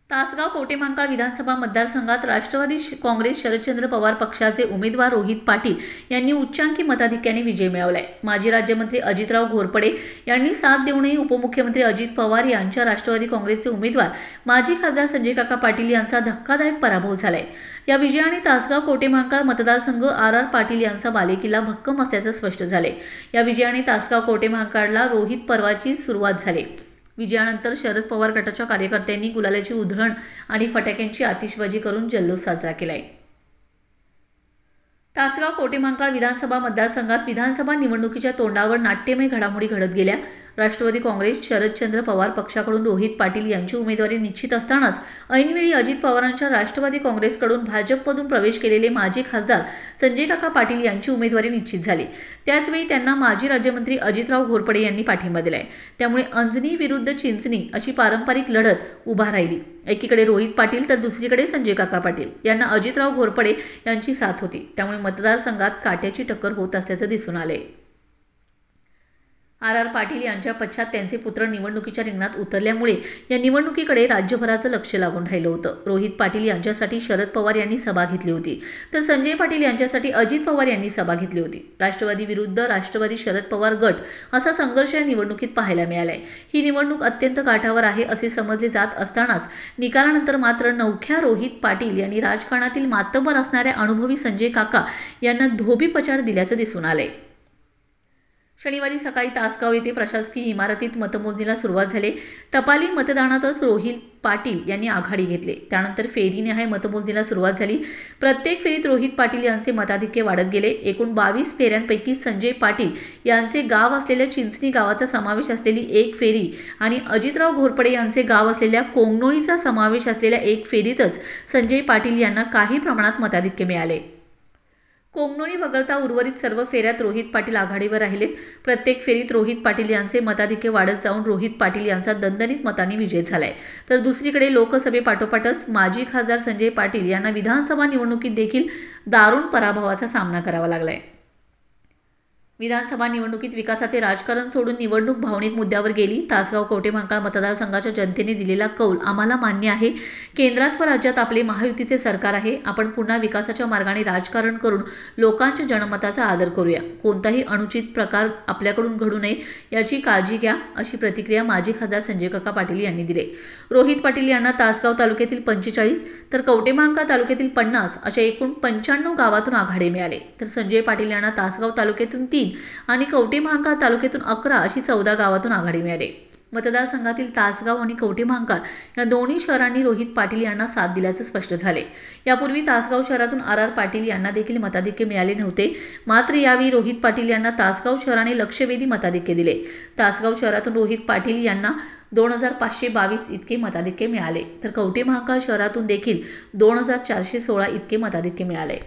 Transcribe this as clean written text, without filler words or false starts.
तासगाव कवठेमहांकाळ विधानसभा मतदारसंघात राष्ट्रवादी काँग्रेस शरदचंद्र पवार पक्षाचे उमेदवार रोहित पाटील यांनी उच्चांकी मताधिक्याने विजय मिळवलाय। माजी राज्यमंत्री अजितराव घोरपडे यांनी साथ देऊनही उपमुख्यमंत्री अजित पवार यांच्या राष्ट्रवादी काँग्रेसचे उमेदवार माजी खासदार संजय काका पाटील यांचा धक्कादायक पराभव झालाय। या विजयाने तासगाव कवठेमहांकाळ मतदारसंघ आर पाटील यांचा बालेकिल्ला भक्कम असल्याचं स्पष्ट झाले। या विजयाने तासगाव कवठेमहांकाळला रोहित पर्वाची सुरुवात झाली। विजयानंतर शरद पवार गटाच्या कार्यकर्त्यांनी गुलालाची उधळण आणि फटाक्यांची आतिषबाजी करून जल्लोष साजरा केलाय। तासगाव कवठेमहांकाळ विधानसभा मतदारसंघात विधानसभा निवडणुकीच्या तोंडावर नाट्यमय घडामोडी घडत गेल्या। राष्ट्रवादी काँग्रेस शरदचंद्र पवार पक्षाकडून रोहित पाटील यांची उमेदवारी निश्चित असतानाच ऐनवेळी अजित पवारांच्या राष्ट्रवादी काँग्रेसकडून भाजपमधून प्रवेश केलेले माजी खासदार संजय काका पाटील यांची उमेदवारी निश्चित झाली। त्याचवेळी त्यांना माजी राज्यमंत्री अजितराव घोरपडे यांनी पाठिंबा दिलाय। त्यामुळे अंजनी विरुद्ध चिंचणी अशी पारंपरिक लढत उभा राहिली। एकीकडे रोहित पाटील तर दुसरीकडे संजय काका पाटील यांना अजितराव घोरपडे यांची साथ होती। त्यामुळे मतदारसंघात काट्याची टक्कर होत असल्याचं दिसून आले। आर पाटील यांच्या पश्चात त्यांचे पुत्र निवडणुकीच्या रिंगणात उतरल्यामुळे या निवडणुकीकडे राज्यभराचं लक्ष लागून राहिलं होतं। रोहित पाटील यांच्यासाठी शरद पवार यांनी सभा घेतली होती, तर संजय पाटील यांच्यासाठी अजित पवार यांनी सभा घेतली होती। राष्ट्रवादी विरुद्ध राष्ट्रवादी शरद पवार गट असा संघर्ष या निवडणुकीत पाहायला मिळालाय। ही निवडणूक अत्यंत काठावर आहे असे समजले जात असतानाच निकालानंतर मात्र नवख्या रोहित पाटील यांनी राजकारणातील मातब्बर असणाऱ्या अनुभवी संजय काका यांना धोबीपछाड दिल्याचं दिसून आलंय। शनिवारी सकाळी तासगाव येथे प्रशासकीय इमारतीत मतमोजणीला सुरुवात झाली। टपाली मतदानातच रोहित पाटील यांनी आघाडी घेतली। त्यानंतर फेरीनिहाय मतमोजणीला सुरुवात झाली। प्रत्येक फेरीत रोहित पाटील यांचे मताधिक्य वाढत गेले। एकूण 22 फेऱ्यांपैकी संजय पाटील यांचे गाव असलेल्या चिंचणी गावाचा समावेश असलेली एक फेरी आणि अजितराव घोरपडे यांचे गाव असलेल्या कोंगनोळीचा समावेश असलेल्या एक फेरीतच संजय पाटील यांना काही प्रमाणात मताधिक्य मिळाले। कोंगनोळी वगळता उर्वरित सर्व फेऱ्यात रोहित पाटील आघाडीवर राहिलेत। प्रत्येक फेरीत रोहित पाटील यांचे मताधिक्य वाढत जाऊन रोहित पाटील यांचा दणदणीत मतांनी विजय झालाय। तर दुसरीकडे लोकसभेपाठोपाठच माजी खासदार संजय पाटील यांना विधानसभा निवडणुकीत देखील दारुण पराभवाचा सामना करावा लागलाय। विधानसभा निवडणुकीत विकासाचे राजकारण सोडून निवडणूक भावनिक मुद्द्यावर गेली। तासगाव कवठेमहांकाळ मतदारसंघाच्या जनतेने दिलेला कौल आम्हाला मान्य आहे। केंद्रात व राज्यात आपले महायुतीचे सरकार आहे। आपण पुन्हा विकासाच्या मार्गाने राजकारण करून लोकांच्या जनमताचा आदर करूया। कोणताही अनुचित प्रकार आपल्याकडून घडू नये याची काळजी घ्या, अशी प्रतिक्रिया माजी खासदार संजय काका पाटील यांनी दिली। रोहित पाटील यांना तासगाव तालुक्यातील 45 तर कवठेमहांकाळ तालुक्यातील 50 अशा एकूण 95 गावातून आघाडी मिळाले। तर संजय पाटील यांना तासगाव तालुक्यातून 3 आणि कवठेमहांकाळ तालुक्यातून 11 अशी 14 गावातून आघाडी मिळाली। मतदारसंघातील तासगाव आणि कवठेमहांकाळ या दोन्ही शहरांनी रोहित पाटील यांना साथ दिल्याचे स्पष्ट झाले। यापूर्वी तासगाव शहरातून आर पाटील यांना देखील मताधिक्य मिळाले नव्हते, मात्र यावेळी रोहित पाटील यांना तासगाव शहराने लक्षवेधी मताधिक्य दिले। तासगाव शहरातून रोहित पाटील यांना 2522 इतके मताधिक्य मिळाले, तर कवठेमहांकाळ शहरातून देखील 2416 इतके मताधिक्य मिळाले।